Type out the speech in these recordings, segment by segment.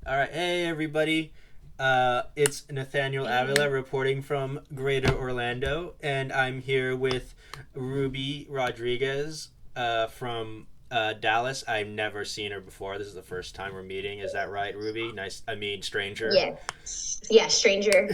All right, hey everybody. It's Nathaniel Avila reporting from Greater Orlando, and I'm here with Ruby Rodriguez from Dallas. I've never seen her before. This is the first time we're meeting. Is that right, Ruby? Nice. I mean, stranger. Yeah. Yeah, stranger.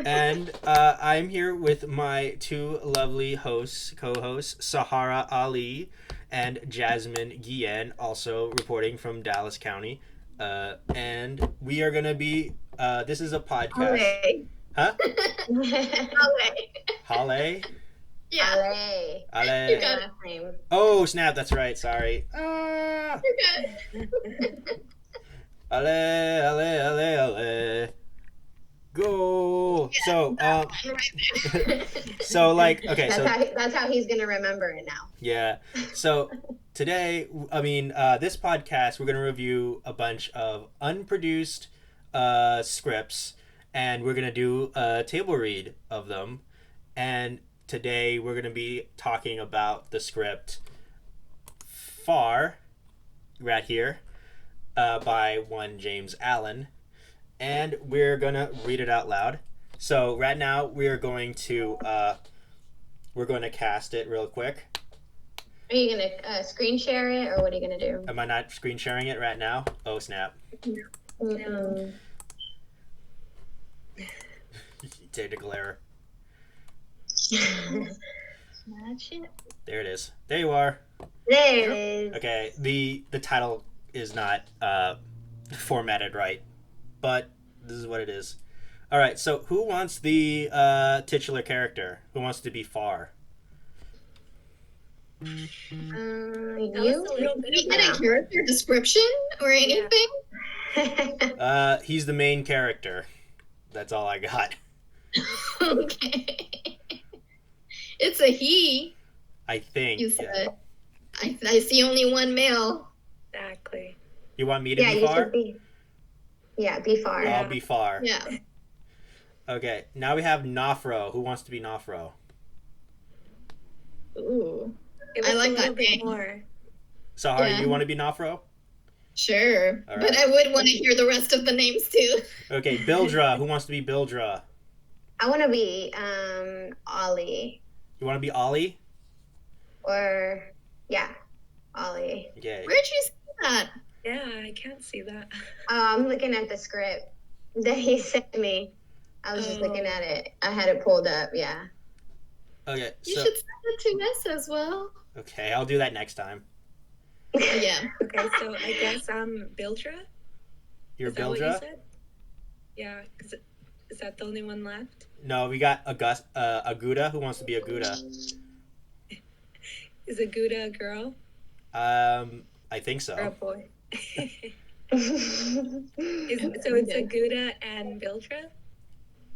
And I'm here with my two lovely co-hosts, Sahara Ali and Jasmine Guillen, also reporting from Dallas County. And we are going to be, this is a podcast. Hale. Huh? Hale. Hale? Yeah. Ale. You got last name. Oh, snap. That's right. Sorry. Ah. You're Ale. Go. So, right there. so like, okay, that's how he's gonna remember it now. Yeah. So today, this podcast, we're going to review a bunch of unproduced scripts, and we're going to do a table read of them. And today, we're going to be talking about the script Far, right here, by one James Allen. And we're going to read it out loud. So right now, we're going to cast it real quick. Are you gonna screen share it, or what are you gonna do? Am I not screen sharing it right now? Oh, snap. No. Technical error. That's it. There it is. There you are. There it is. Okay, the title is not formatted right, but this is what it is. All right, so who wants the titular character? Who wants to be Far? You? You get a character description or anything? He's the main character. That's all I got. Okay. It's a he. I think. You said. Yeah. I see only one male. Exactly. You want me to be you Far? should be. Yeah, be Far. I'll be Far. Yeah. Okay, now we have Nafro. Who wants to be Nafro? Ooh. I like that a bit name. more. Sahara, Yeah. you want to be Nafro? Sure. All right. But I would want to hear the rest of the names too. Okay, Bildra. Who wants to be Bildra? I want to be Ollie, You want to be Ollie? or Ollie. Okay. Where'd you see that? Yeah, I can't see that. I'm looking at the script that he sent me. I was just Oh. looking at it. I had it pulled up. Yeah. Okay. You So should send it to us as well. okay, I'll do that next time. Yeah. Okay, so I guess I'm Bildra? You're Is that what you Bildra? said? Yeah, because is that the only one left? No, we got Aguda. Who wants to be Aguda? Is Aguda a girl I think or a so. boy? So it's Aguda and Bildra?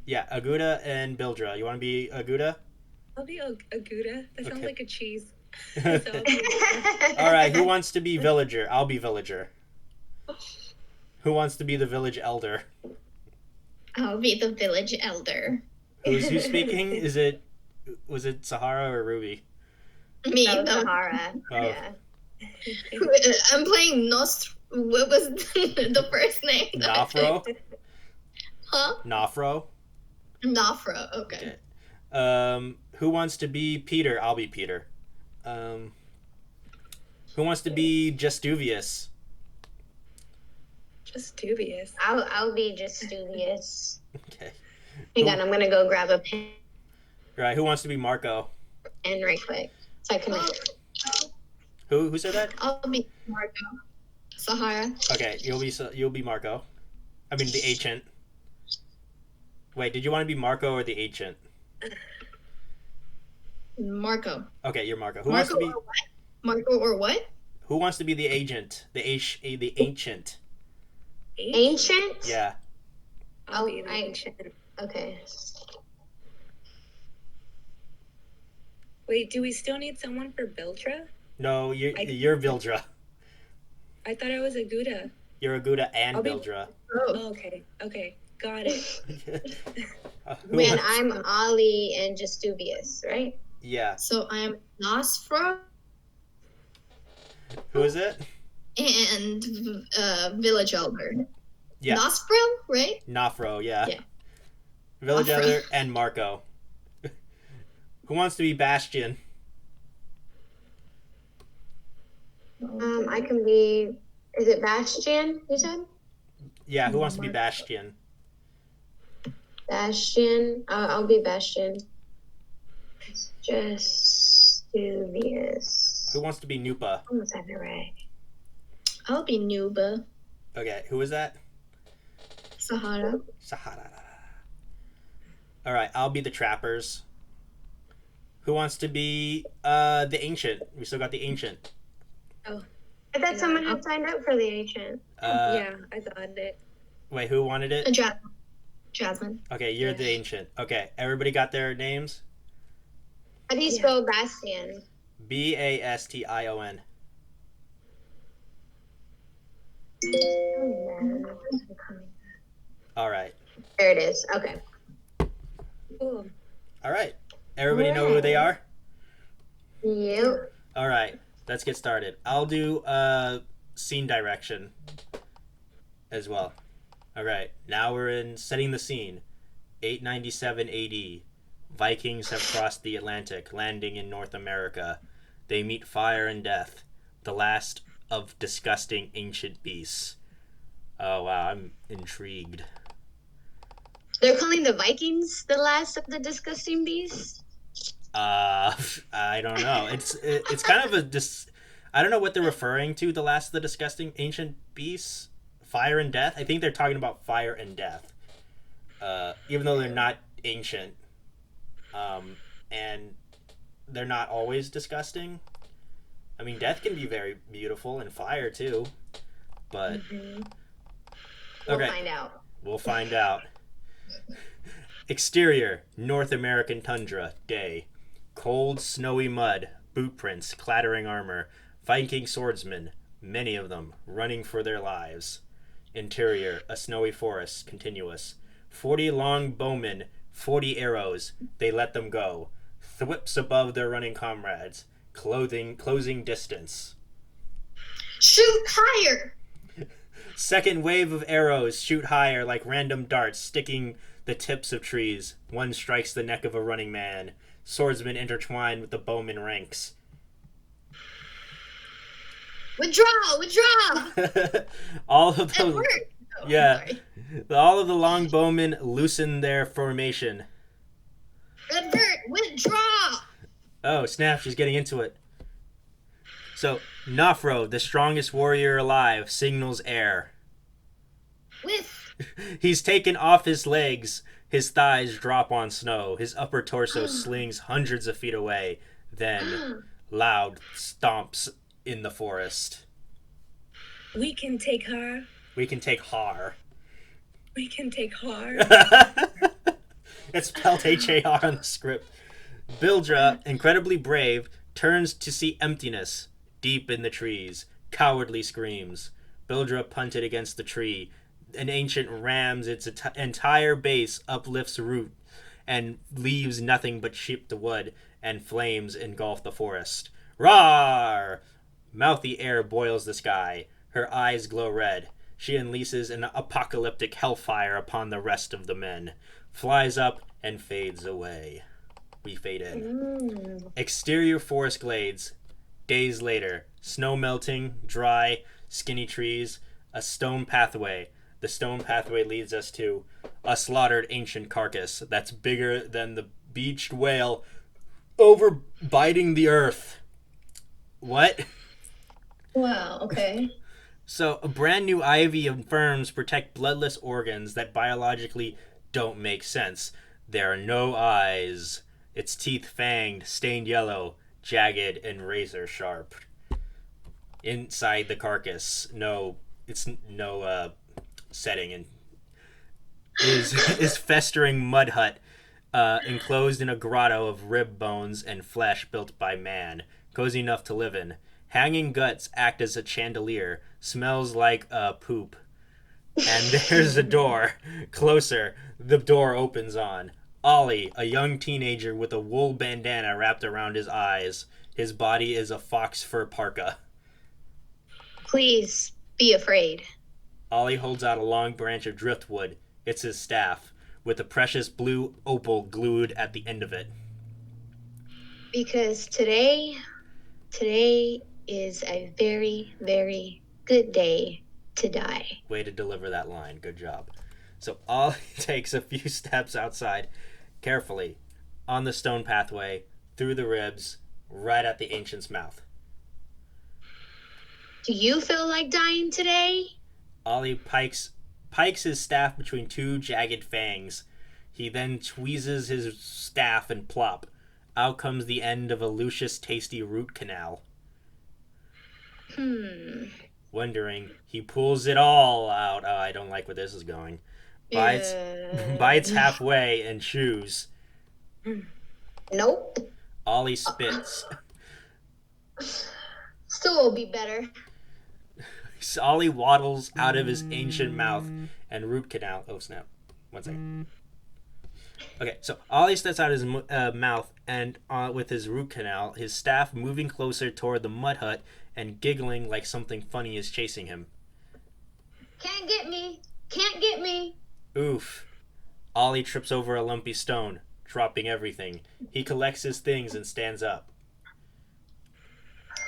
Yeah, Aguda and Bildra. You want to be Aguda? I'll be Aguda. That sounds Okay. like a cheese. So All I'll be Aguda. right, who wants to be Villager? I'll be Villager. Who wants to be the village elder? I'll be the village elder. Who's speaking? Was it Sahara or Ruby? Me. That was Sahara. Oh. Yeah. I'm playing What was the first name? Nafro? Huh? Nafro? Nafra. Okay. Who wants to be Peter? I'll be Peter. Who wants to be Justuvius? Just dubious. I'll be just studious. Okay. Hang on, I'm gonna go grab a pen Right, who wants to be Marco? right quick so I can. Who said that? I'll be Marco. Sahara. Okay, you'll be Marco. I mean the ancient. Wait, did you want to be Marco or the ancient? Marco. Okay, you're Marco. Who wants to be? Or what? Marco or what? Who wants to be the agent? The ancient. Ancient? Yeah. I'll be the I- ancient. Okay. Wait, do we still need someone for Bildra? No, you're Vildra. I thought I was Aguda. You're Aguda and I'll be- Vildra. Oh. Okay, got it. Who And wants- I'm Ollie and Justuvius, right? Yeah. So I'm Nosfra Who is it? and village elder. Yeah. Nospro, right? Nafro, yeah. Yeah. Village Nafro. Elder and Marco. Who wants to be Bastion? I can be. Is it Bastion? You said Yeah, who wants to be Bastion? Bastion. I'll be Bastion. It's just dubious. Who wants to be Nupa? Almost had it right. I'll be Nuba. Okay, who is that? Sahara. Sahara. All right, I'll be the Trappers. Who wants to be the Ancient? We still got the Ancient. I thought someone had signed up for the ancient. Yeah, I thought it. Wait, who wanted it? Jasmine. Okay, you're the Ancient. Okay, everybody got their names? How do you spell Bastion? Bastion. All right. There it is. Okay. Cool. All right. Everybody know who they are? Yep. All right. Let's get started. I'll do scene direction as well. All right. Now we're in setting the scene. 897 AD. Vikings have crossed the Atlantic, landing in North America. They meet fire and death, the last of disgusting ancient beasts. Oh, wow. I'm intrigued. They're calling the Vikings the last of the disgusting beasts? I don't know. It's kind of I don't know what they're referring to. The last of the disgusting ancient beasts, fire and death. I think they're talking about fire and death. Even though they're not ancient, and they're not always disgusting. I mean, death can be very beautiful, and fire too. But We'll find out. We'll find out. Exterior, North American tundra, day. Cold, snowy mud, boot prints, clattering armor, Viking swordsmen, many of them, running for their lives. Interior, a snowy forest, continuous. 40 long bowmen, 40 arrows, they let them go. Thwips above their running comrades, closing distance. Shoot higher! Second wave of arrows shoot higher like random darts, sticking the tips of trees. One strikes the neck of a running man. Swordsmen intertwine with the bowman ranks. Withdraw! All of That the worked. sorry. All of the long bowmen loosen their formation. Redbird, withdraw! Oh snap! She's getting into it. So Nafro, the strongest warrior alive, signals air. He's taken off his legs. His thighs drop on snow. His upper torso slings hundreds of feet away. Then, loud stomps in the forest. We can take her. We can take Har. We can take her. It's spelled Har on the script. Bildra, incredibly brave, turns to see emptiness deep in the trees. Cowardly screams. Bildra punted against the tree. An ancient rams its entire base, uplifts root, and leaves nothing but chipped wood, and flames engulf the forest. Roar! Mouthy air boils the sky. Her eyes glow red. She unleashes an apocalyptic hellfire upon the rest of the men. Flies up and fades away. We fade in. Exterior forest glades. Days later. Snow melting, dry, skinny trees, a stone pathway. The stone pathway leads us to a slaughtered ancient carcass that's bigger than the beached whale over biting the earth. What? Wow, okay. So, a brand new ivy affirms protect bloodless organs that biologically don't make sense. There are no eyes. Its teeth fanged, stained yellow, jagged, and razor sharp. Inside the carcass, it's no setting, and is festering mud hut, enclosed in a grotto of rib bones and flesh built by man, cozy enough to live in. Hanging guts act as a chandelier, smells like poop. And there's a door. Closer, the door opens on. Ollie, a young teenager with a wool bandana wrapped around his eyes. His body is a fox fur parka. Please be afraid. Ollie holds out a long branch of driftwood. It's his staff, with a precious blue opal glued at the end of it. Because today is a very, very good day to die. Way to deliver that line. Good job. So Ollie takes a few steps outside, carefully, on the stone pathway, through the ribs, right at the ancient's mouth. Do you feel like dying today? Ollie pikes his staff between two jagged fangs. He then tweezes his staff and plop. Out comes the end of a luscious, tasty root canal. Wondering, he pulls it all out. Oh, I don't like where this is going. Bites halfway and chews. Nope. Ollie spits. Still will be better. Ollie waddles out of his ancient mouth and root canal. Oh, snap. One second. Okay, so Ollie steps out his mouth and with his root canal, his staff moving closer toward the mud hut and giggling like something funny is chasing him. Can't get me. Can't get me. Oof. Ollie trips over a lumpy stone, dropping everything. He collects his things and stands up.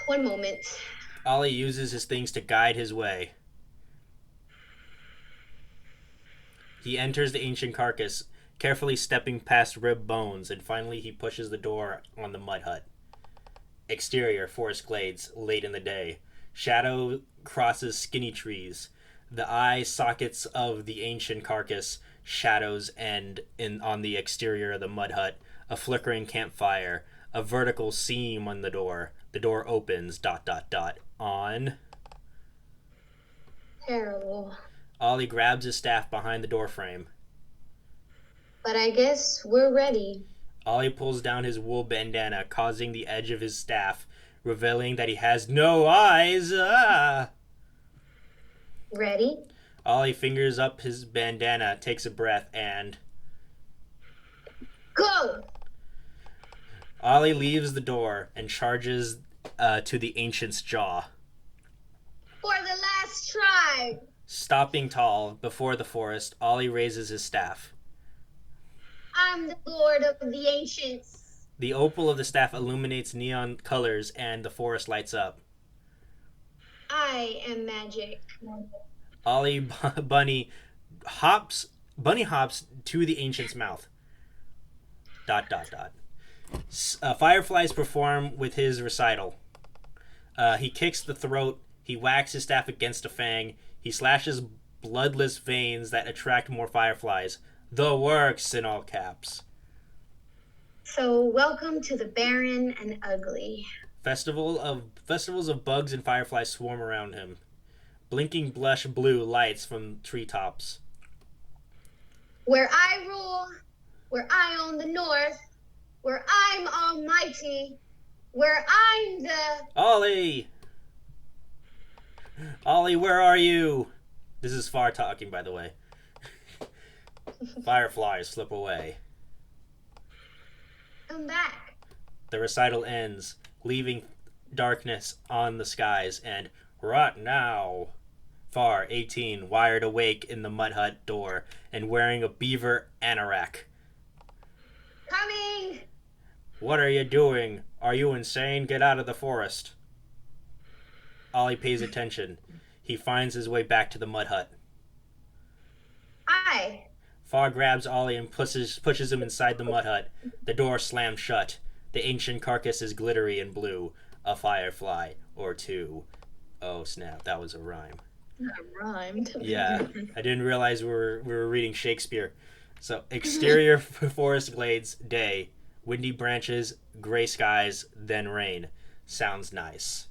One moment. Ollie uses his things to guide his way. He enters the ancient carcass, carefully stepping past ribbed bones, and finally he pushes the door on the mud hut. Exterior, forest glades, late in the day. Shadow crosses skinny trees. The eye sockets of the ancient carcass shadows end on the exterior of the mud hut. A flickering campfire. A vertical seam on the door. The door opens, ... On. Terrible. Ollie grabs his staff behind the doorframe. But I guess we're ready. Ollie pulls down his wool bandana, causing the edge of his staff, revealing that he has no eyes. Ah! Ready? Ollie fingers up his bandana, takes a breath, and... Go! Ollie leaves the door and charges to the ancient's jaw. For the last try! Stopping tall before the forest, Ollie raises his staff. I'm the lord of the ancients. The opal of the staff illuminates neon colors and the forest lights up. I am magic. Ollie bunny hops to the ancient's mouth. ... Fireflies perform with his recital. He kicks the throat. He whacks his staff against a fang. He slashes bloodless veins that attract more fireflies. The works, in all caps. So welcome to the barren and ugly. Festivals of bugs and fireflies swarm around him. Blinking blush blue lights from treetops. Where I rule, where I own the north, where I'm almighty, where I'm the... Ollie! Ollie, where are you? This is Far talking, by the way. Fireflies slip away. Come back. The recital ends, leaving darkness on the skies, and right now, Far, 18, wired awake in the mud hut door and wearing a beaver anorak. Coming! What are you doing? Are you insane? Get out of the forest. Ollie pays attention. He finds his way back to the mud hut. Aye. Far grabs Ollie and pushes him inside the mud hut. The door slams shut. The ancient carcass is glittery and blue. A firefly or two. Oh snap, that was a rhyme. That rhymed. Yeah, I didn't realize we were reading Shakespeare. So, exterior forest glades, day. Windy branches, gray skies, then rain. Sounds nice.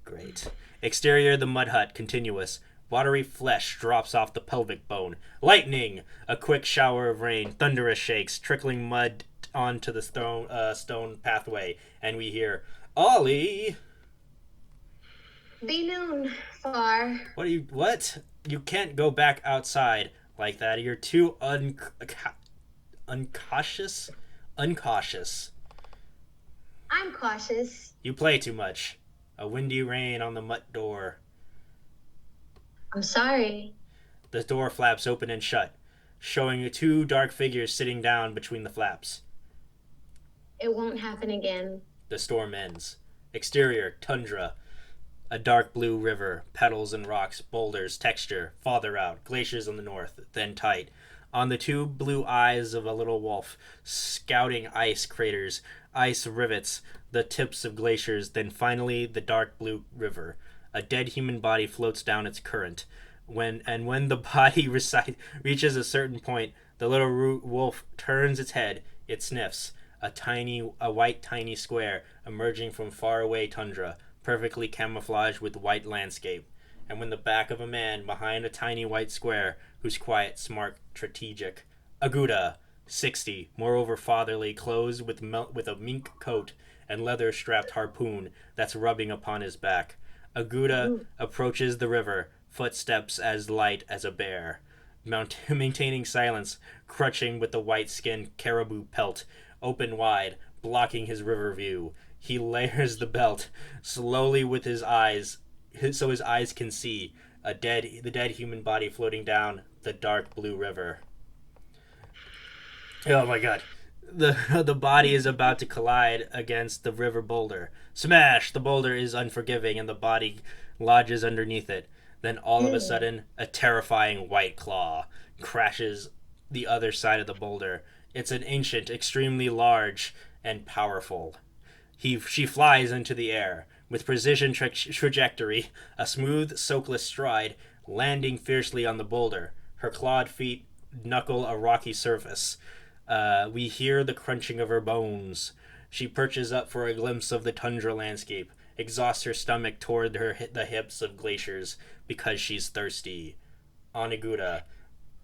Great. Exterior the mud hut, continuous. Watery flesh drops off the pelvic bone. Lightning! A quick shower of rain, thunderous shakes, trickling mud onto the stone pathway. And we hear, Ollie! Be noon, Far. What? You can't go back outside like that. You're too uncautious. Uncautious. I'm cautious. You play too much. A windy rain on the mud door. I'm sorry. The door flaps open and shut, showing two dark figures sitting down between the flaps. It won't happen again. The storm ends. Exterior, tundra. A dark blue river, petals and rocks, boulders, texture, farther out, glaciers on the north, then tight. On the two blue eyes of a little wolf, scouting ice craters, ice rivets, the tips of glaciers, then finally the dark blue river. A dead human body floats down its current. When the body reaches a certain point, the little wolf turns its head, it sniffs. A white tiny square emerging from faraway tundra, perfectly camouflaged with white landscape. And when the back of a man behind a tiny white square, who's quiet, smart, strategic. Aguda, 60, moreover fatherly, clothed with a mink coat and leather-strapped harpoon that's rubbing upon his back. Aguda approaches the river, footsteps as light as a bear, maintaining silence, crutching with the white-skinned caribou pelt, open wide, blocking his river view. He layers the belt slowly with his eyes, so his eyes can see the dead human body floating down the dark blue river. Oh my god. The body is about to collide against the river boulder. Smash! The boulder is unforgiving and the body lodges underneath it. Then all of a sudden, a terrifying white claw crashes the other side of the boulder. It's an ancient, extremely large, and powerful. She flies into the air, with precision trajectory, a smooth, soakless stride, landing fiercely on the boulder. Her clawed feet knuckle a rocky surface. We hear the crunching of her bones. She perches up for a glimpse of the tundra landscape, exhausts her stomach toward the hips of glaciers, because she's thirsty. Oniguda,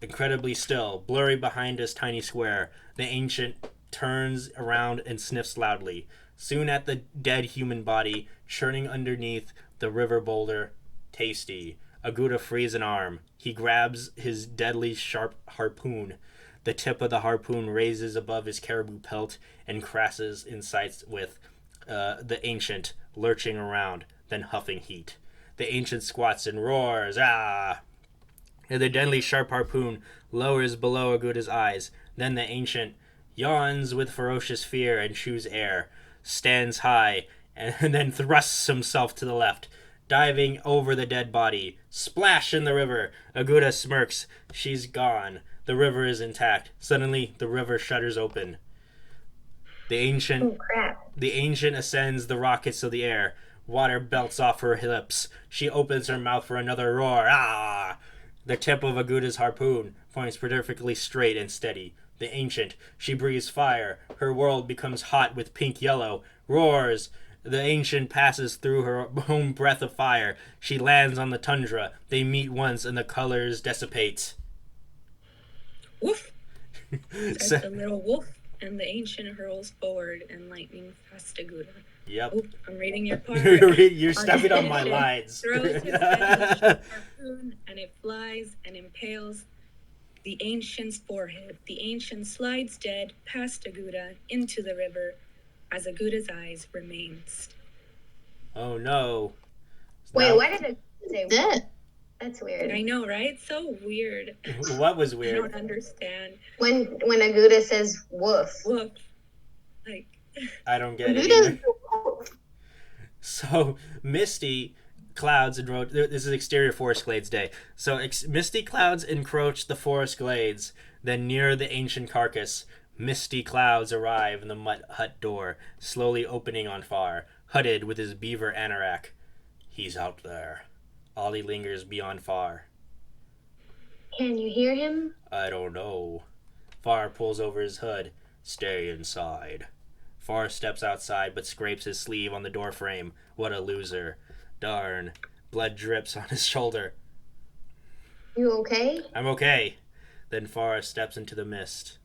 incredibly still, blurry behind his tiny square, the ancient turns around and sniffs loudly. Soon at the dead human body, churning underneath the river boulder, tasty. Aguda frees an arm. He grabs his deadly sharp harpoon. The tip of the harpoon raises above his caribou pelt and crashes in sights with the ancient lurching around, then huffing heat. The ancient squats and roars, ah! And the deadly sharp harpoon lowers below Aguda's eyes. Then the ancient yawns with ferocious fear and chews air, stands high, and then thrusts himself to the left, diving over the dead body. Splash in the river! Aguda smirks. She's gone. The river is intact. Suddenly, the river shudders open. The ancient ascends the rockets of the air. Water belts off her lips. She opens her mouth for another roar. Ah! The tip of Aguda's harpoon points perfectly straight and steady. The ancient, she breathes fire. Her world becomes hot with pink yellow. Roars. The ancient passes through her own breath of fire. She lands on the tundra. They meet once and the colors dissipate. Woof! Says the little wolf, and the ancient hurls forward and lightning past Aguda. Yep. Oop, I'm reading your part. You're stepping on my lines. Throws his harpoon, and it flies and impales the ancient's forehead. The ancient slides dead past Aguda into the river as Aguda's eyes remain still. Oh no. Wait, why did it say that? That's weird. I know, right? So weird. What was I weird? don't understand. When Aguda says woof. Woof. Like, I don't get it Aguda's either. So, misty clouds encroach. This is exterior forest glades day. So, misty clouds encroach the forest glades. Then, near the ancient carcass, misty clouds arrive in the mud hut door, slowly opening on far, hooded with his beaver anorak. He's out there. Ollie lingers beyond Far. Can you hear him? I don't know. Far pulls over his hood. Stay inside. Far steps outside but scrapes his sleeve on the doorframe. What a loser. Darn. Blood drips on his shoulder. You okay? I'm okay. Then Far steps into the mist.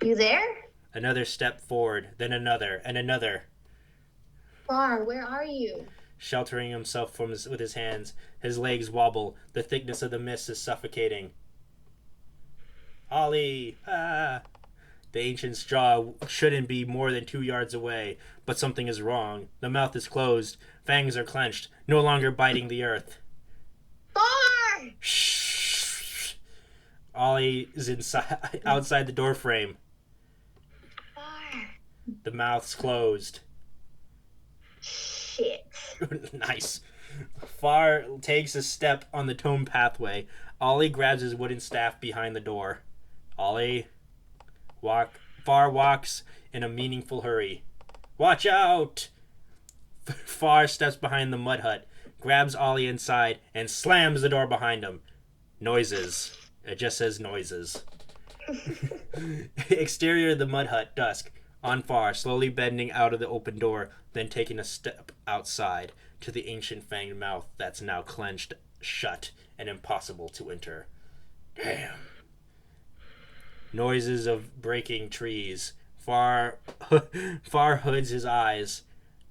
You there? Another step forward, then another, and another. Far, where are you? Sheltering himself with his hands. His legs wobble. The thickness of the mist is suffocating. Ollie! Ah! The ancient's jaw shouldn't be more than 2 yards away, but something is wrong. The mouth is closed. Fangs are clenched, no longer biting the earth. Far! Shh. Ollie is outside the door frame. Far. The mouth's closed. Shit. Nice. Far takes a step on the tome pathway. Ollie grabs his wooden staff behind the door. Far walks in a meaningful hurry. Watch out! Far steps behind the mud hut, grabs Ollie inside, and slams the door behind him. Noises. It just says noises. Exterior of the mud hut, dusk. On Far, slowly bending out of the open door, then taking a step outside to the ancient fanged mouth that's now clenched shut and impossible to enter. Damn. Noises of breaking trees. Far hoods his eyes.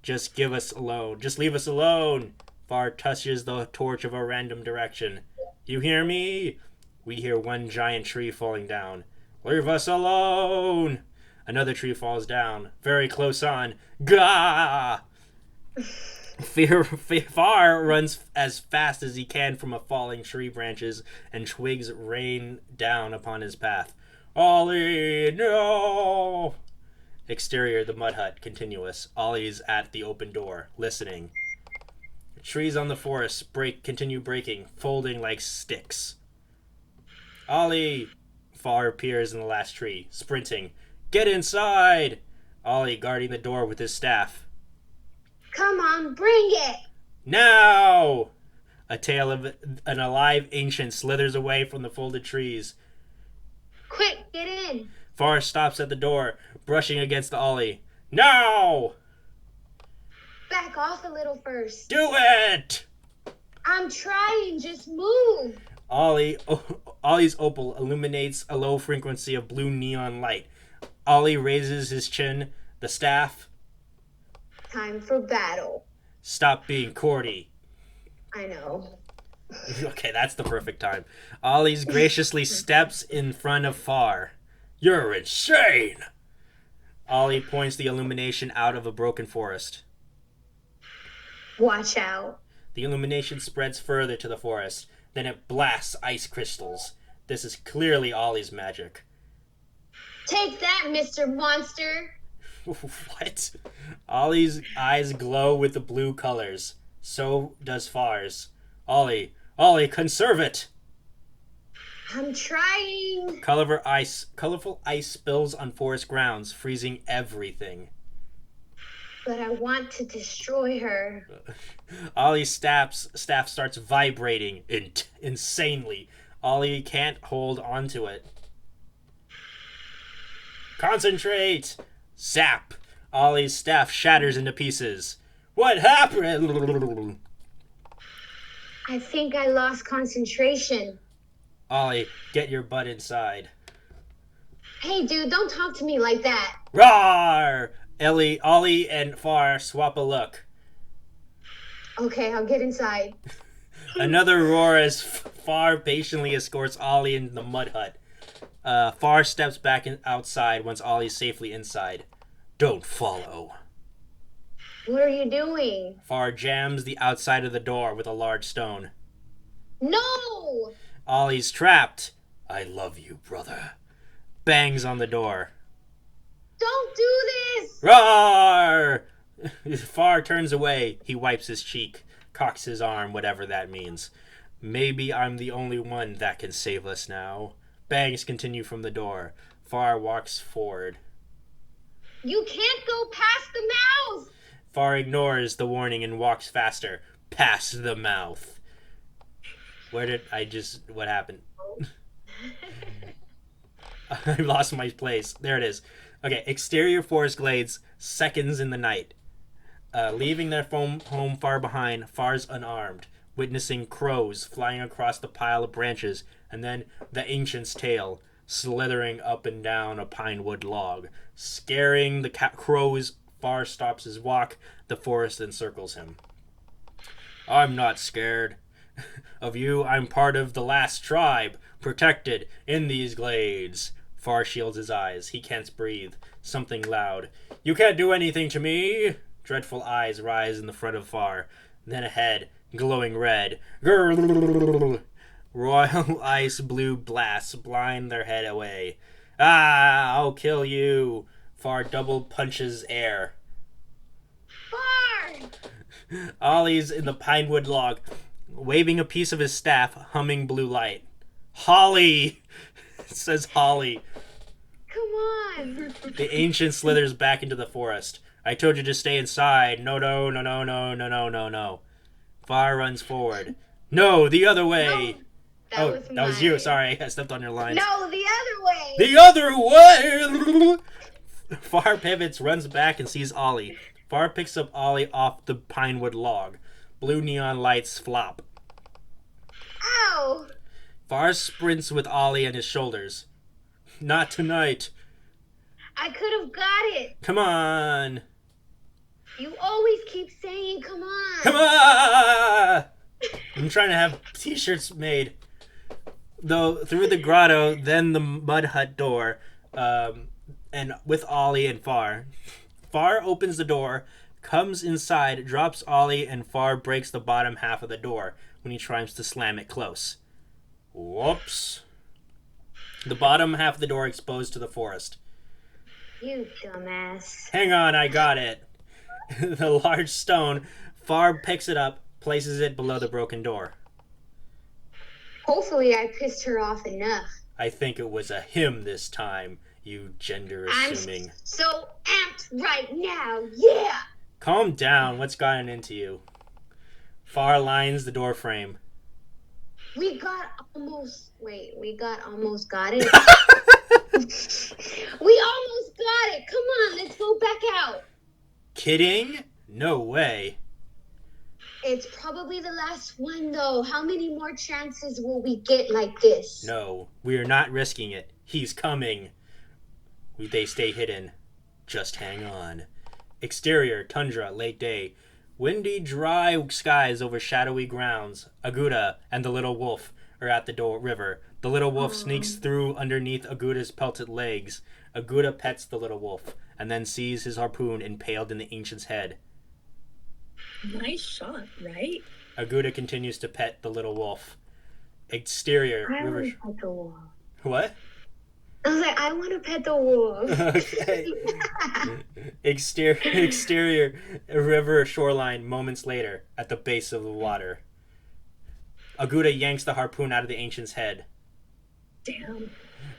Just leave us alone. Far touches the torch of a random direction. You hear me? We hear one giant tree falling down. Leave us alone. Another tree falls down. Very close on. Gah! Far runs as fast as he can from a falling tree. Branches and twigs rain down upon his path. Ollie, no! Exterior, the mud hut, continuous. Ollie's at the open door, listening. Trees on the forest continue breaking, folding like sticks. Ollie! Far appears in the last tree, sprinting. Get inside! Ollie guarding the door with his staff. Come on, bring it! Now! A tail of an alive ancient slithers away from the folded trees. Quick, get in! Far stops at the door, brushing against Ollie. Now! Back off a little first. Do it! I'm trying, just move! Ollie's opal illuminates a low frequency of blue neon light. Ollie raises his chin, the staff. Time for battle. Stop being courty. I know. Okay, that's the perfect time. Ollie's graciously steps in front of Far. You're insane! Ollie points the illumination out of a broken forest. Watch out. The illumination spreads further to the forest. Then it blasts ice crystals. This is clearly Ollie's magic. Take that, Mr. Monster! What? Ollie's eyes glow with the blue colors. So does Far's. Ollie, conserve it! I'm trying. Colorful ice spills on forest grounds, freezing everything. But I want to destroy her. Ollie's staff starts vibrating insanely. Ollie can't hold onto it. Concentrate! Zap! Ollie's staff shatters into pieces. What happened? I think I lost concentration. Ollie, get your butt inside. Hey, dude, don't talk to me like that. Roar! Ollie and Far swap a look. Okay, I'll get inside. Another roar as Far patiently escorts Ollie into the mud hut. Far steps back outside once Ollie's safely inside. Don't follow. What are you doing? Far jams the outside of the door with a large stone. No! Ollie's trapped. I love you, brother. Bangs on the door. Don't do this! Roar! Far turns away. He wipes his cheek, cocks his arm, whatever that means. Maybe I'm the only one that can save us now. Bangs continue from the door. Far walks forward. You can't go past the mouth! Far ignores the warning and walks faster. Past the mouth. What happened? I lost my place. There it is. Okay, exterior forest glades, seconds in the night. Leaving their home far behind, Far's unarmed, witnessing crows flying across the pile of branches, and then the ancient's tail, slithering up and down a pine wood log. Scaring the crows, Far stops his walk. The forest encircles him. I'm not scared of you. I'm part of the last tribe, protected in these glades. Far shields his eyes. He can't breathe. Something loud. You can't do anything to me. Dreadful eyes rise in the front of Far. Then ahead, glowing red. Grrr. Royal ice blue blasts blind their head away. Ah, I'll kill you. Far double punches air. Far! Ollie's in the pinewood log, waving a piece of his staff, humming blue light. Holly! Says Holly. Come on! The ancient slithers back into the forest. I told you to stay inside. No, no, no, no, no, no, no, no, no. Far runs forward. No, the other way. No, that was you. Sorry, I stepped on your lines. No, the other way! The other way! Far pivots, runs back, and sees Ollie. Far picks up Ollie off the pinewood log. Blue neon lights flop. Ow! Far sprints with Ollie on his shoulders. Not tonight. I could have got it. Come on. You always keep saying, come on. Come on! I'm trying to have t-shirts made. Though through the grotto, then the mud hut door, and with Ollie and Far. Far opens the door, comes inside, drops Ollie, and Far breaks the bottom half of the door when he tries to slam it close. Whoops. The bottom half of the door exposed to the forest. You dumbass. Hang on, I got it. The large stone, Far picks it up, places it below the broken door. Hopefully I pissed her off enough. I think it was a him this time, you gender-assuming. I'm so amped right now, yeah! Calm down, what's gotten into you? Far lines the door frame. We almost got it. We almost got it. Come on, let's go back out. Kidding? No way. It's probably the last one, though. How many more chances will we get like this? No, we are not risking it. He's coming. They stay hidden. Just hang on. Exterior, tundra, late day. Windy, dry skies over shadowy grounds. Aguda and the little wolf are at the river. The little wolf sneaks through underneath Aguda's pelted legs. Aguda pets the little wolf, and then sees his harpoon impaled in the ancient's head. Nice shot, right? Aguda continues to pet the little wolf. Exterior, I river. want to pet the wolf. What? I was like, I want to pet the wolf. Okay. Exterior, river shoreline moments later at the base of the water. Aguda yanks the harpoon out of the ancient's head. Damn.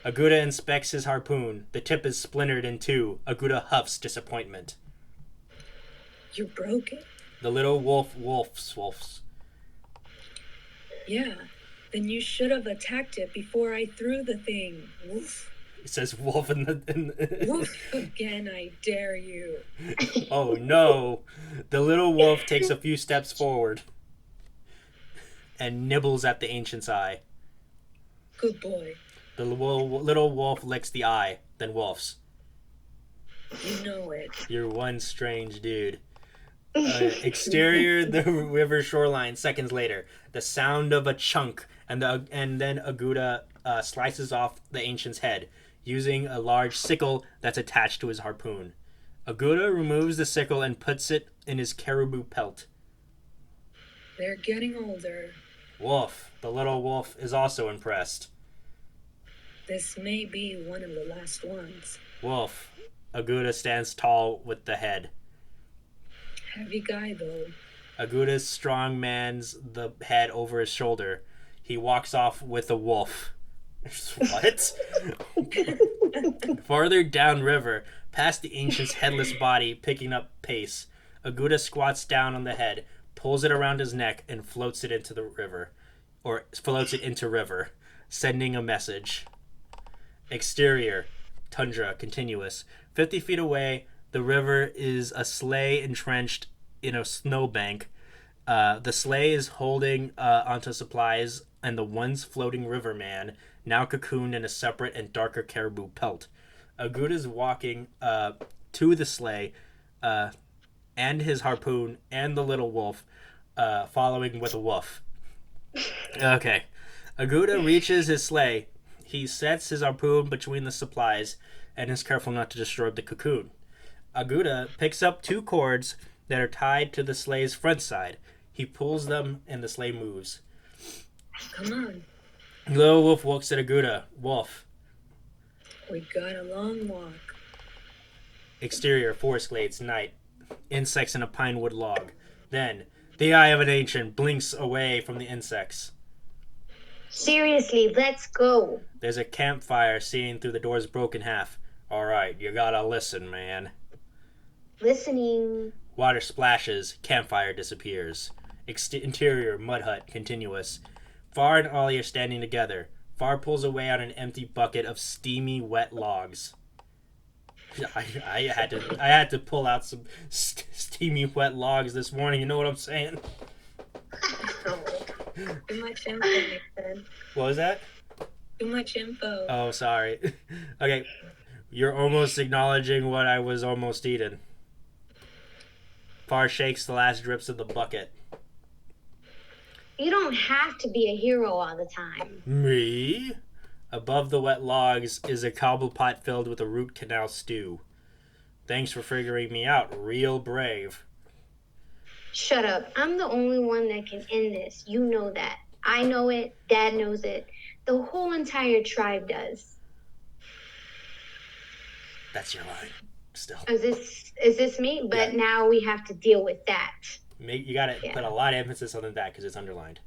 Aguda inspects his harpoon. The tip is splintered in two. Aguda huffs disappointment. You broke it? The little wolf wolfs. Yeah. Then you should have attacked it before I threw the thing. Woof. It says wolf in the... Woof again, I dare you. Oh no. The little wolf takes a few steps forward and nibbles at the ancient's eye. Good boy. The little wolf licks the eye, then wolfs. You know it. You're one strange dude. Exterior, the river shoreline, seconds later. The sound of a chunk, and then Aguda slices off the ancient's head, using a large sickle that's attached to his harpoon. Aguda removes the sickle and puts it in his caribou pelt. They're getting older. Wolf, the little wolf, is also impressed. This may be one of the last ones. Wolf, Aguda stands tall with the head. Heavy guy, though. Aguda strong mans the head over his shoulder. He walks off with the wolf. What? Farther downriver, past the ancient's headless body, picking up pace, Aguda squats down on the head, pulls it around his neck, and floats it into river, sending a message. Exterior, tundra, continuous. 50 feet away, the river is a sleigh entrenched in a snowbank. The sleigh is holding onto supplies, and the once floating riverman, now cocooned in a separate and darker caribou pelt. Aguda's walking to the sleigh, and his harpoon, and the little wolf, following with a woof. Okay. Aguda reaches his sleigh. He sets his harpoon between the supplies and is careful not to disturb the cocoon. Aguda picks up two cords that are tied to the sleigh's front side. He pulls them and the sleigh moves. Come on. Little wolf looks at Aguda. Wolf. We got a long walk. Exterior, forest glades, night. Insects in a pine wood log. Then, the eye of an ancient blinks away from the insects. Seriously, let's go. There's a campfire seen through the door's broken half. Alright, you gotta listen, man. Listening. Water splashes, campfire disappears. Interior, mud hut, continuous. Far and Ollie are standing together. Far pulls away on an empty bucket of steamy, wet logs. I had to pull out some steamy, wet logs this morning. You know what I'm saying? Too much info, Nathan. What was that? Too much info. Oh, sorry. Okay, you're almost acknowledging what I was almost eating. Far shakes the last drips of the bucket. You don't have to be a hero all the time. Me? Above the wet logs is a cobble pot filled with a root canal stew. Thanks for figuring me out. Real brave. Shut up. I'm the only one that can end this. You know that. I know it. Dad knows it. The whole entire tribe does. That's your line. Still. Is this me? But Yeah. now we have to deal with that. You gotta put a lot of emphasis on that because it's underlined.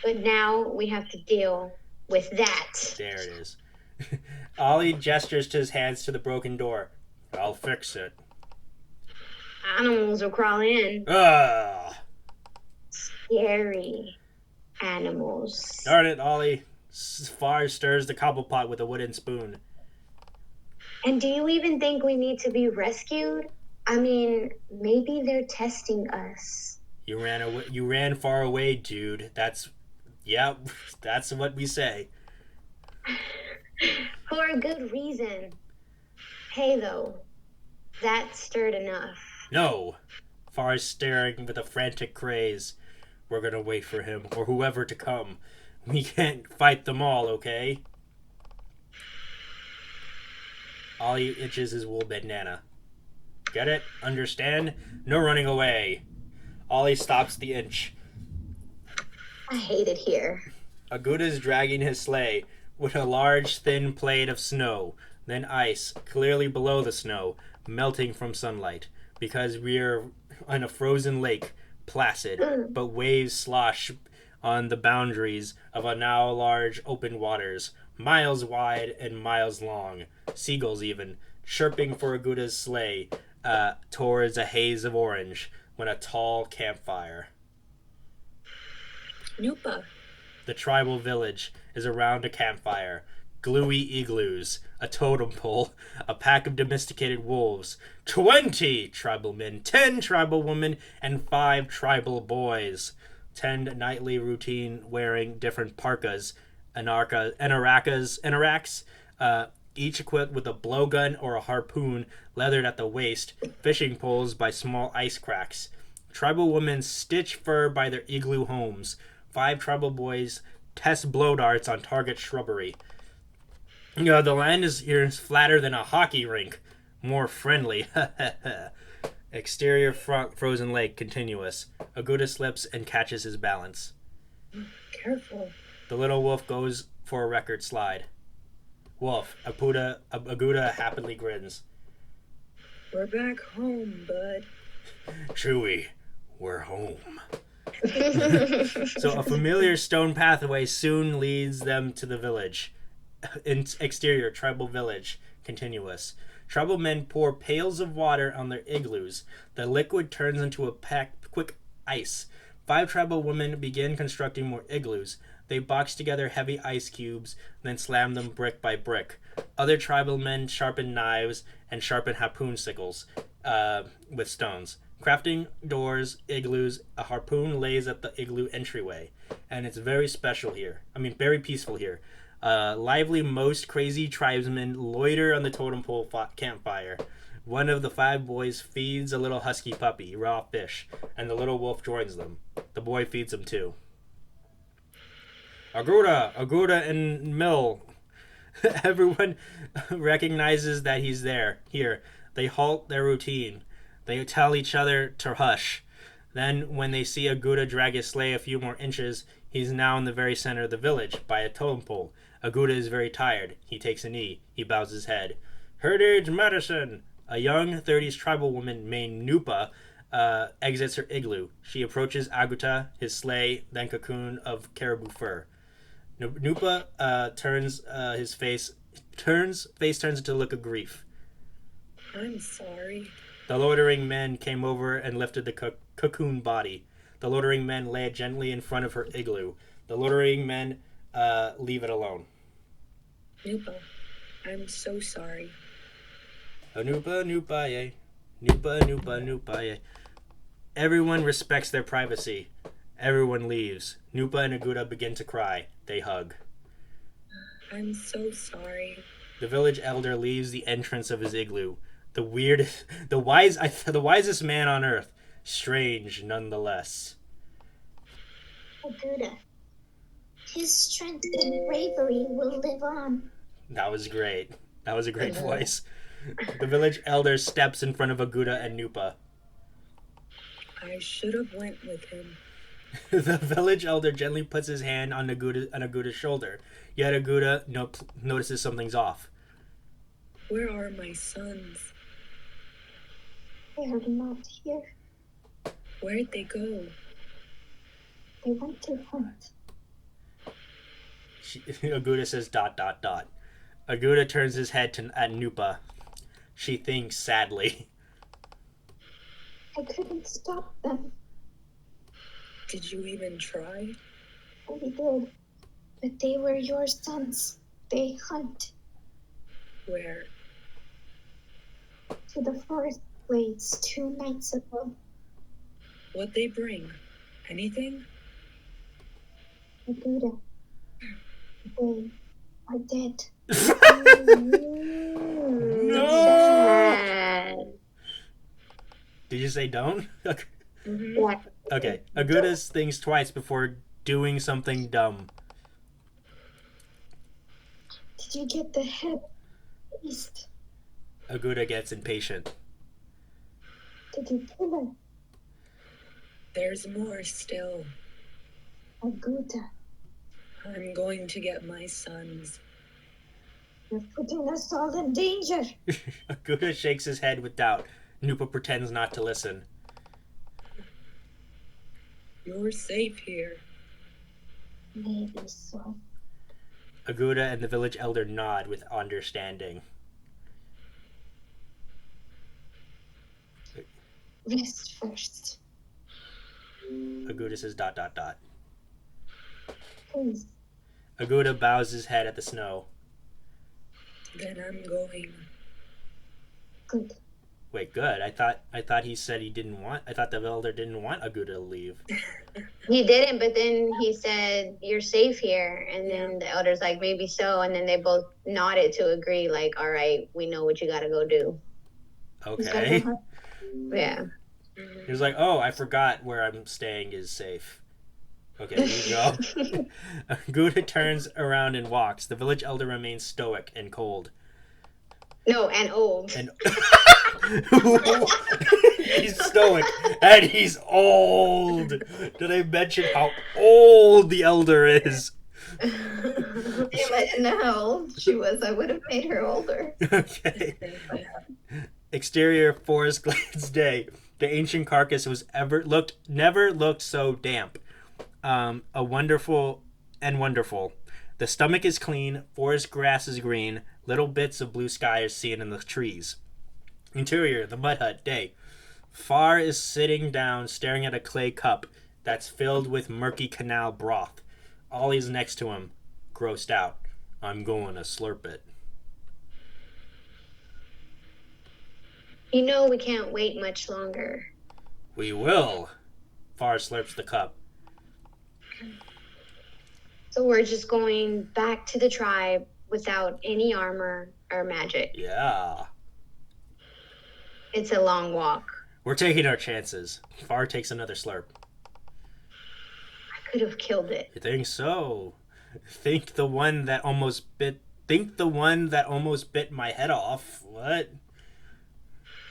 But now we have to deal with that. There it is. Ollie gestures to his hands to the broken door. I'll fix it. Animals will crawl in. Ugh! Scary animals. Darn it, Ollie. Far stirs the cobble pot with a wooden spoon. And do you even think we need to be rescued? I mean, maybe they're testing us. You ran away. You ran far away, dude. That's what we say. For a good reason. Hey, though, that stirred enough. No. Far is staring with a frantic craze. We're gonna wait for him, or whoever to come. We can't fight them all, okay? Ollie itches his wool bandana. Get it? Understand? No running away. Ollie stops the inch. I hate it here. Aguda's dragging his sleigh with a large, thin plate of snow, then ice, clearly below the snow, melting from sunlight, because we're on a frozen lake, placid, but waves slosh on the boundaries of a now large open waters, miles wide and miles long, seagulls even, chirping for Aguda's sleigh towards a haze of orange, when a tall campfire. Nupa. The tribal village is around a campfire. Gluey igloos, a totem pole, a pack of domesticated wolves, 20 tribal men, 10 tribal women, and 5 tribal boys. 10 nightly routine wearing different parkas, anaraks, each equipped with a blowgun or a harpoon leathered at the waist, fishing poles by small ice cracks. Tribal women stitch fur by their igloo homes. 5 tribal boys test blow darts on target shrubbery. The land here is flatter than a hockey rink. More friendly. Exterior frozen lake continuous. Aguda slips and catches his balance. Careful. The little wolf goes for a record slide. Wolf. Aguda happily grins. We're back home, bud. Chewie, we're home. So a familiar stone pathway soon leads them to the village. Exterior tribal village continuous. Tribal men pour pails of water on their igloos. The liquid turns into a quick ice. 5 tribal women begin constructing more igloos. They box together heavy ice cubes, then slam them brick by brick. Other tribal men sharpen knives and sharpen harpoon sickles with stones. Crafting doors, igloos, a harpoon lays at the igloo entryway. And it's very special here. Very peaceful here. Lively, most crazy tribesmen loiter on the totem pole campfire. One of the 5 boys feeds a little husky puppy, raw fish, and the little wolf joins them. The boy feeds him too. Aguda and Mill. Everyone recognizes that he's there. Here, they halt their routine. They tell each other to hush. Then, when they see Aguda drag his sleigh a few more inches, He's now in the very center of the village, by a totem pole. Aguda is very tired. He takes a knee. He bows his head. Heritage medicine! A young 30s tribal woman named Nupa exits her igloo. She approaches Aguta, his sleigh, then cocoon of caribou fur. Nupa turns into a look of grief. I'm sorry. The loitering men came over and lifted the cocoon body. The loitering men lay it gently in front of her igloo. The loitering men leave it alone. Nupa, I'm so sorry. Nupa, Nupa, yay. Nupa, Nupa, Nupa, yay. Everyone respects their privacy. Everyone leaves. Nupa and Aguda begin to cry. They hug. I'm so sorry. The village elder leaves the entrance of his igloo. The wisest man on earth. Strange, nonetheless. Aguda. His strength and bravery will live on. That was great. That was a great voice. The village elder steps in front of Aguda and Nupa. I should have went with him. The village elder gently puts his hand on Aguda's shoulder. Yet Aguda notices something's off. Where are my sons? They are not here. Where'd they go? They went to hunt. Aguda says ... Aguda turns his head at Nupa. She thinks sadly. I couldn't stop them. Did you even try? We did. But they were your sons. They hunt. Where? To the forest glades 2 nights ago. What'd they bring? Anything? Aguda. They are dead. No! Did you say don't? Yeah. Okay. Aguda thinks twice before doing something dumb. Did you get the head east? Aguda gets impatient. Did you kill her? There's more still. Aguda, I'm going to get my sons. you're putting us all in danger. Aguda shakes his head with doubt. Nupa pretends not to listen. You're safe here. Maybe so. Aguda and the village elder nod with understanding. Rest first. Aguda says ... Please. Aguda bows his head at the snow. Then I'm going. Good. Wait, good. I thought he said he didn't want. I thought the elder didn't want Aguda to leave. He didn't, but then he said, "You're safe here." And then the elder's like, "Maybe so." And then they both nodded to agree, like, "All right, we know what you got to go do." Okay. Yeah. He was like, "Oh, I forgot where I'm staying is safe." Okay, you go. Aguda turns around and walks. The village elder remains stoic and cold. No, and old. And he's stoic and he's old. Did I mention how old the elder is? If I didn't know how old she was, I would have made her older. Okay. Exterior forest glades day. The ancient carcass was never looked so damp. Wonderful. The stomach is clean, forest grass is green, little bits of blue sky are seen in the trees. Interior, the mud hut, day. Far is sitting down, staring at a clay cup that's filled with murky canal broth. Ollie's next to him, grossed out. I'm going to slurp it. You know we can't wait much longer. We will. Far slurps the cup. So we're just going back to the tribe without any armor or magic. Yeah. It's a long walk. We're taking our chances. Far takes another slurp. I could have killed it. You think so? Think the one that almost bit my head off. What?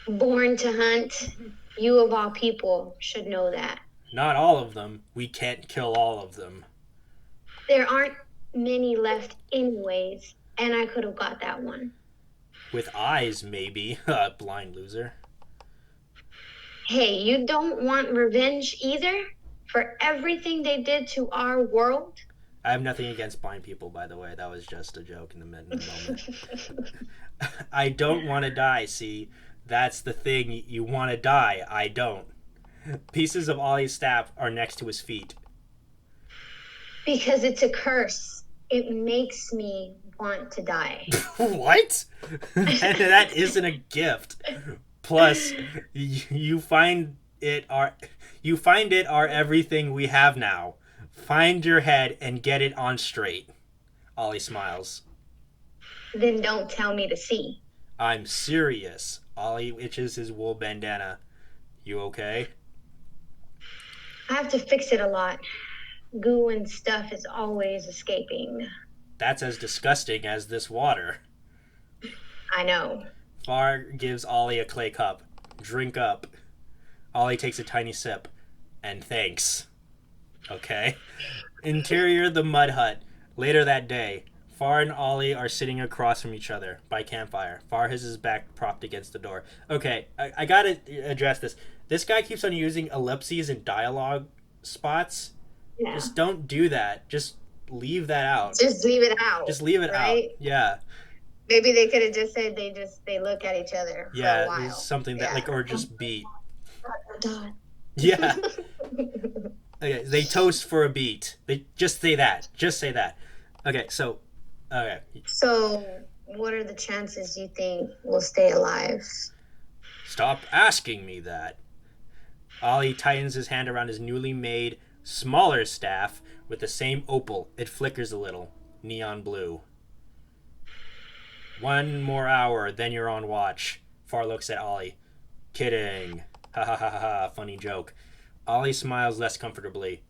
Born to hunt. You of all people should know that. Not all of them. We can't kill all of them. There aren't many left anyways, and I could have got that one. With eyes, maybe. Blind loser. Hey, you don't want revenge either for everything they did to our world? I have nothing against blind people, by the way. That was just a joke in the moment. I don't want to die, see? That's the thing. You want to die. I don't. Pieces of Ollie's staff are next to his feet. Because it's a curse. It makes me want to die. What? That isn't a gift. Plus, you find it are everything we have now. Find your head and get it on straight. Ollie smiles. Then don't tell me to see. I'm serious. Ollie itches his wool bandana. You okay? I have to fix it a lot. Goo and stuff is always escaping. That's as disgusting as this water. I know. Far gives Ollie a clay cup. Drink up. Ollie takes a tiny sip. And thanks. Okay. Interior the mud hut. Later that day, Far and Ollie are sitting across from each other by campfire. Far has his back propped against the door. Okay, I gotta address this. This guy keeps on using ellipses and dialogue spots. Yeah. Just don't do that. Just leave that out. Just leave it out. Just leave it right? out. Yeah. Maybe they could have just said they look at each other for a while. Yeah, something that like or just beat. Dot. Yeah. Okay, they toast for a beat. They just say that. Just say that. Okay, so okay. So, what are the chances you think we'll stay alive? Stop asking me that. Ollie tightens his hand around his newly made, smaller staff with the same opal. It flickers a little. Neon blue. 1 more hour, then you're on watch. Far looks at Ollie. Kidding. Ha ha ha ha. Funny joke. Ollie smiles less comfortably.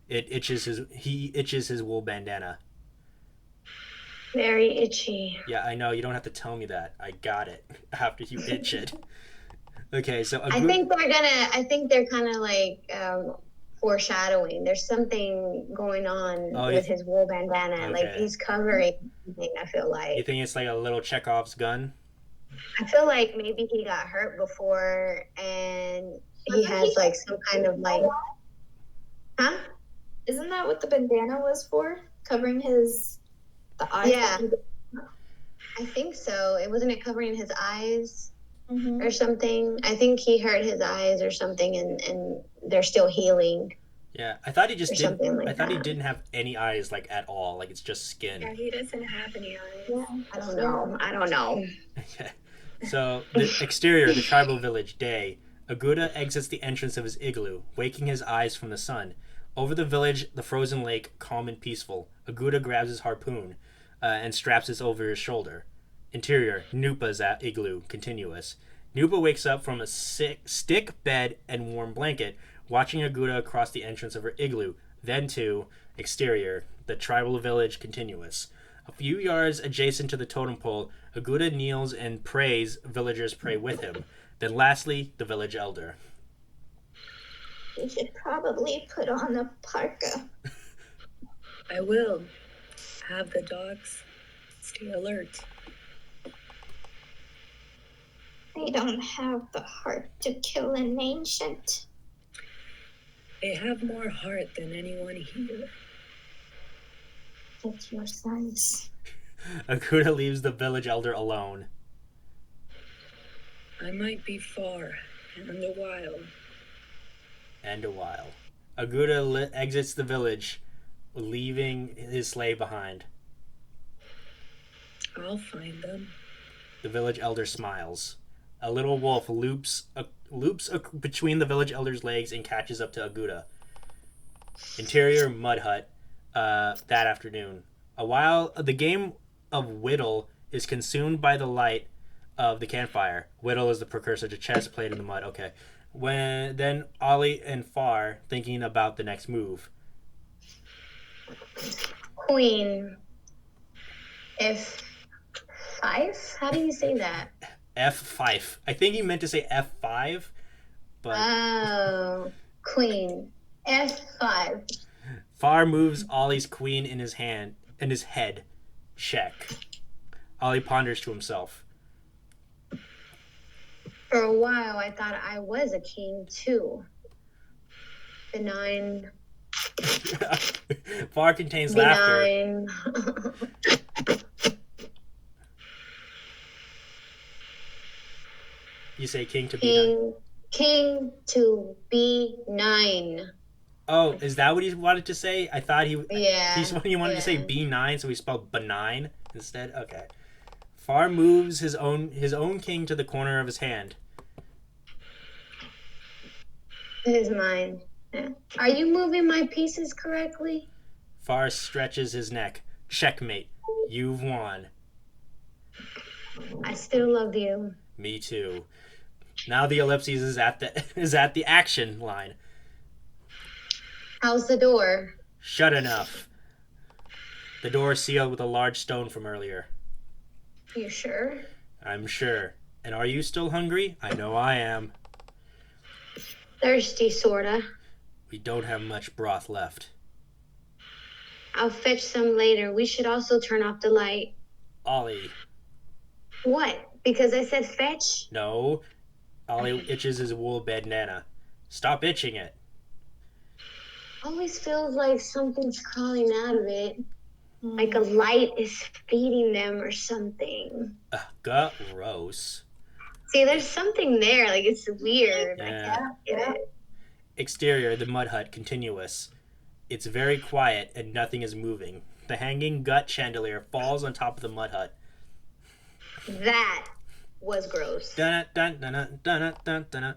He itches his wool bandana. Very itchy. Yeah, I know. You don't have to tell me that. I got it after you itch it. Okay, so I think they're kind of like foreshadowing. There's something going on with his wool bandana. Okay. Like he's covering something, I feel like. You think it's like a little Chekhov's gun? I feel like maybe he got hurt before and he has like some kind of like... Huh? Isn't that what the bandana was for? Covering the eyes? Yeah. I think so. Wasn't it covering his eyes or something? I think he hurt his eyes or something and they're still healing. Yeah, I thought he just didn't. Like I thought he that. didn't have any eyes, like at all. Like it's just skin. Yeah, he doesn't have any eyes. Yeah. I don't know. Okay. So the exterior, the tribal village. Day. Aguda exits the entrance of his igloo, waking his eyes from the sun. Over the village, the frozen lake, calm and peaceful. Aguda grabs his harpoon and straps it over his shoulder. Interior, Nupa's igloo, continuous. Nupa wakes up from a stick bed and warm blanket, watching Aguda across the entrance of her igloo. Then to exterior, the tribal village, continuous. A few yards adjacent to the totem pole, Aguda kneels and prays. Villagers pray with him. Then lastly, the village elder. You should probably put on a parka. I will. Have the dogs stay alert. They don't have the heart to kill an ancient. They have more heart than anyone here. Get your sons. Aguda leaves the village elder alone. I might be far and a while. And a while. Aguda exits the village, leaving his slave behind. I'll find them. The village elder smiles. A little wolf loops between the village elder's legs and catches up to Aguda. Interior mud hut. That afternoon. While the game of whittle is consumed by the light of the campfire. Whittle is the precursor to chess played in the mud. Okay. Then Ollie and Far thinking about the next move. Queen F5? How do you say that? F5. I think he meant to say F5, but Oh, Queen F5. Far moves Ollie's queen in his head. Check. Ollie ponders to himself. For a while, I thought I was a king too. Benign. Far contains laughter. Benign. You say king to be King to be 9. Oh, is that what he wanted to say? I thought he wanted to say B9, so he spelled benign instead. Okay. Far moves his own king to the corner of his hand. It is mine. Yeah. Are you moving my pieces correctly? Far stretches his neck. Checkmate. You've won. I still love you. Me too. Now the ellipses is at the action line. How's the door? Shut enough. The door is sealed with a large stone from earlier. You sure? I'm sure. And are you still hungry? I know I am. Thirsty, sorta. We don't have much broth left. I'll fetch some later. We should also turn off the light. Ollie. What? Because I said fetch? No. Ollie itches his wool bandana. Stop itching it. Always feels like something's crawling out of it. Like a light is feeding them or something. Gross. See, there's something there. Like, it's weird. Yeah. I can't get it. Exterior, the mud hut, continuous. It's very quiet and nothing is moving. The hanging gut chandelier falls on top of the mud hut. That was gross. Dun, dun, dun, dun, dun, dun, dun.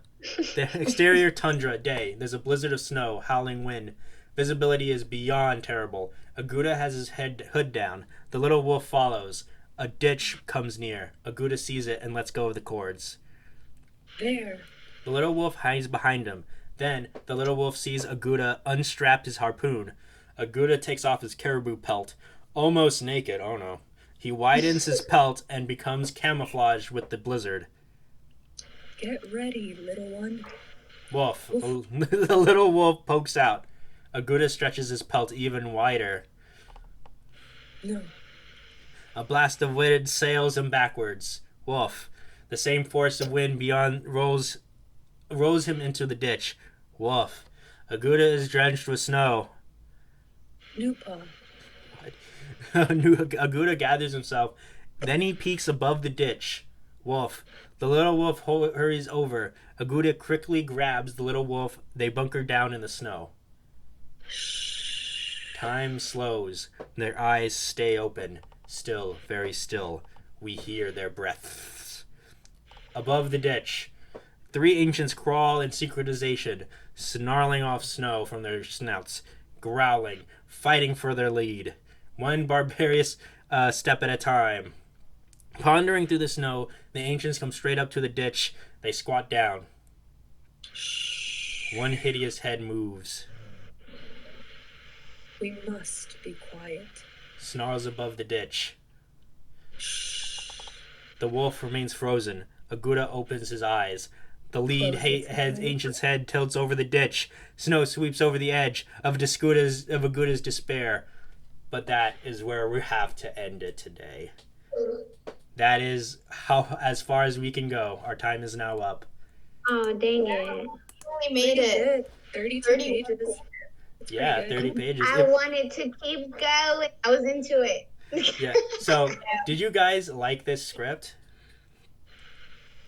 The exterior tundra, day. There's a blizzard of snow, howling wind. Visibility is beyond terrible. Aguda has his hood down. The little wolf follows. A ditch comes near. Aguda sees it and lets go of the cords. There. The little wolf hangs behind him. Then the little wolf sees Aguda unstrap his harpoon. Aguda takes off his caribou pelt. Almost naked, oh no. He widens his pelt and becomes camouflaged with the blizzard. Get ready, little one. Wolf. The little wolf pokes out. Aguda stretches his pelt even wider. No. A blast of wind sails him backwards. Wolf. The same force of wind beyond rolls him into the ditch. Wolf. Aguda is drenched with snow. Nupa. Aguda gathers himself. Then he peeks above the ditch. Wolf. The little wolf hurries over. Aguda quickly grabs the little wolf. They bunker down in the snow. Time slows. Their eyes stay open. Still, very still. We hear their breaths. Above the ditch, 3 ancients crawl in synchronization, snarling off snow from their snouts, growling, fighting for their lead. One barbarous step at a time. Pondering through the snow, the ancients come straight up to the ditch. They squat down. One hideous head moves. We must be quiet. Snarls above the ditch. The wolf remains frozen. Aguda opens his eyes. The lead ancient's head tilts over the ditch. Snow sweeps over the edge of Aguda's despair. But that is where we have to end it today. That is as far as we can go. Our time is now up. Oh, dang it. We made it. 32 pages. That's Yeah, pretty good. 30 pages. I wanted to keep going. I was into it. Yeah. So, did you guys like this script?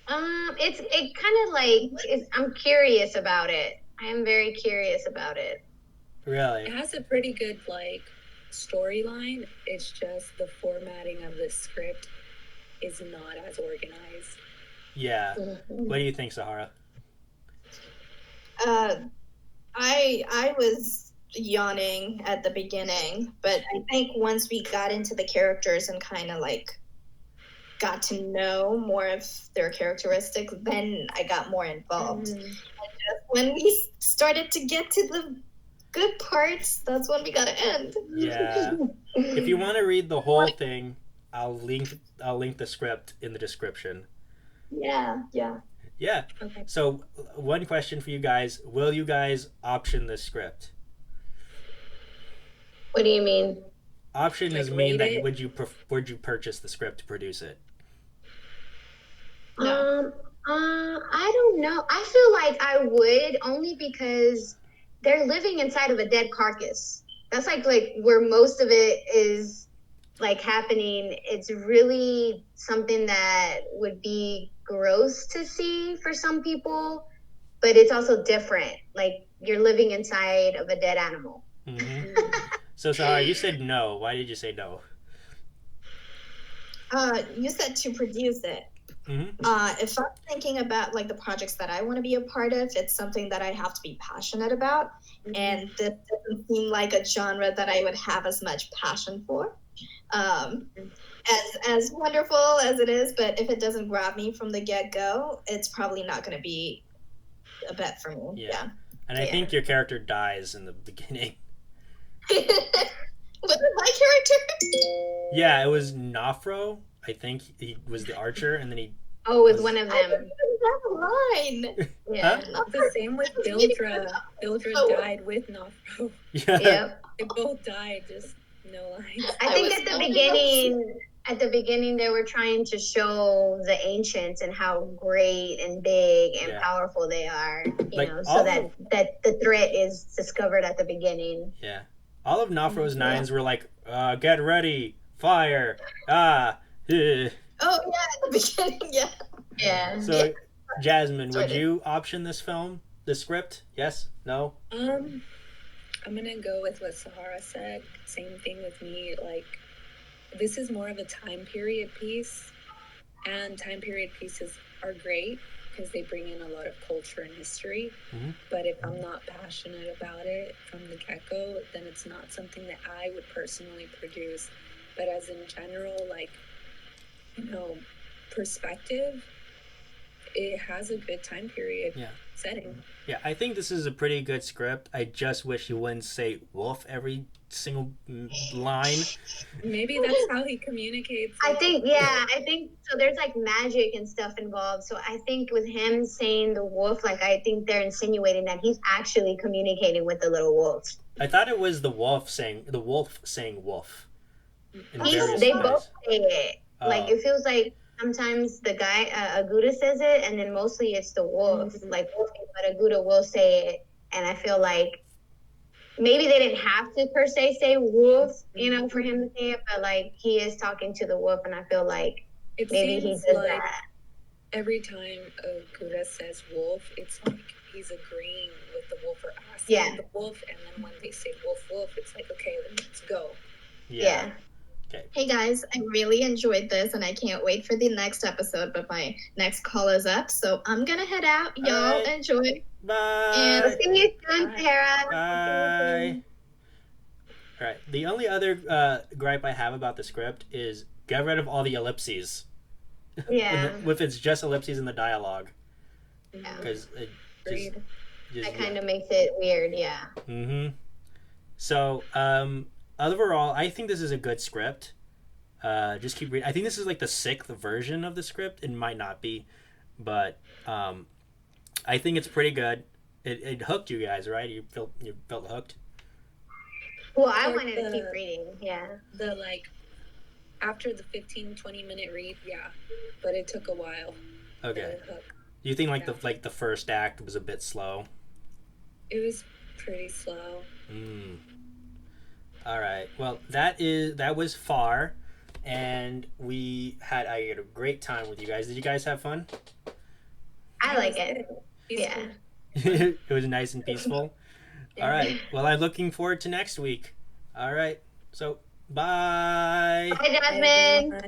It kind of like I'm curious about it. I am very curious about it. Really? It has a pretty good storyline. It's just the formatting of the script is not as organized. Yeah. What do you think, Sahara? I was yawning at the beginning, but I think once we got into the characters and kind of got to know more of their characteristics, then I got more involved. And just when we started to get to the good parts, that's when we got to end. Yeah. If you want to read the whole thing, I'll link the script in the description. Yeah. Yeah. Okay. So, one question for you guys. Will you guys option this script? What do you mean? Option Like, is mean rate that it? would you purchase the script to produce it? No. I don't know. I feel like I would only because they're living inside of a dead carcass. That's like where most of it is like happening. It's really something that would be gross to see for some people, but it's also different. Like you're living inside of a dead animal. So, Sahara, you said no. Why did you say no? You said to produce it. If I'm thinking about like the projects that I want to be a part of, it's something that I have to be passionate about, and this doesn't seem like a genre that I would have as much passion for. As wonderful as it is, but if it doesn't grab me from the get-go, it's probably not going to be a bet for me. Yeah. And I think your character dies in the beginning. Was it my character? Yeah, it was Nafro. I think he was the archer, and then he. Oh, it was one of I them. didn't know that line. Yeah. Huh? The same with Bildra. Bildra died with Nofro. Yeah. Yep. They both died, just no lines. I think at the beginning they were trying to show the ancients and how great and big and powerful they are, Like, so that the threat is discovered at the beginning. Yeah. All of Nafro's nines were like, get ready, fire, ah. eh. Oh yeah, at the beginning, yeah. Yeah. So, Jasmine, would you option this film, the script? Yes? No? I'm gonna go with what Sahara said. Same thing with me. Like, this is more of a time period piece, and time period pieces are great because they bring in a lot of culture and history. But if I'm not passionate about it from the get-go, then it's not something that I would personally produce. But as in general, like, perspective, it has a good time period setting. Yeah, I think this is a pretty good script. I just wish you wouldn't say wolf every single line. Maybe that's how he communicates. I think so. There's like magic and stuff involved. So I think with him saying the wolf, like I think they're insinuating that he's actually communicating with the little wolves. I thought it was the wolf saying wolf. They both say it. Like it feels like sometimes the guy Aguda says it, and then mostly it's the wolf. Like wolfie, but Aguda will say it, and I feel like maybe they didn't have to per se say wolf, for him to say it, but like he is talking to the wolf, and I feel like maybe he does that. Every time Aguda says wolf, it's like he's agreeing with the wolf or asking the wolf, and then when they say wolf, it's like, okay, then let's go. Yeah. Okay. Hey guys, I really enjoyed this and I can't wait for the next episode, but my next call is up, so I'm gonna head out. Y'all enjoy. Bye. And see you soon, Sarah. Bye. All right. The only other gripe I have about the script is get rid of all the ellipses. Yeah. If it's just ellipses in the dialogue. Yeah. Because it just that kind of makes it weird, yeah. So, overall, I think this is a good script. Just keep reading. I think this is like the 6th version of the script. It might not be, but I think it's pretty good. It hooked you guys, right? You felt hooked. Well, I wanted to keep reading. Yeah. The after the 15-20 minute read, but it took a while. Okay. Do you think the first act was a bit slow? It was pretty slow. All right. Well, that was Far, and I had a great time with you guys. Did you guys have fun? I like it. Yeah. It was nice and peaceful. All right. Well, I'm looking forward to next week. All right. So, bye. Bye, Jasmine.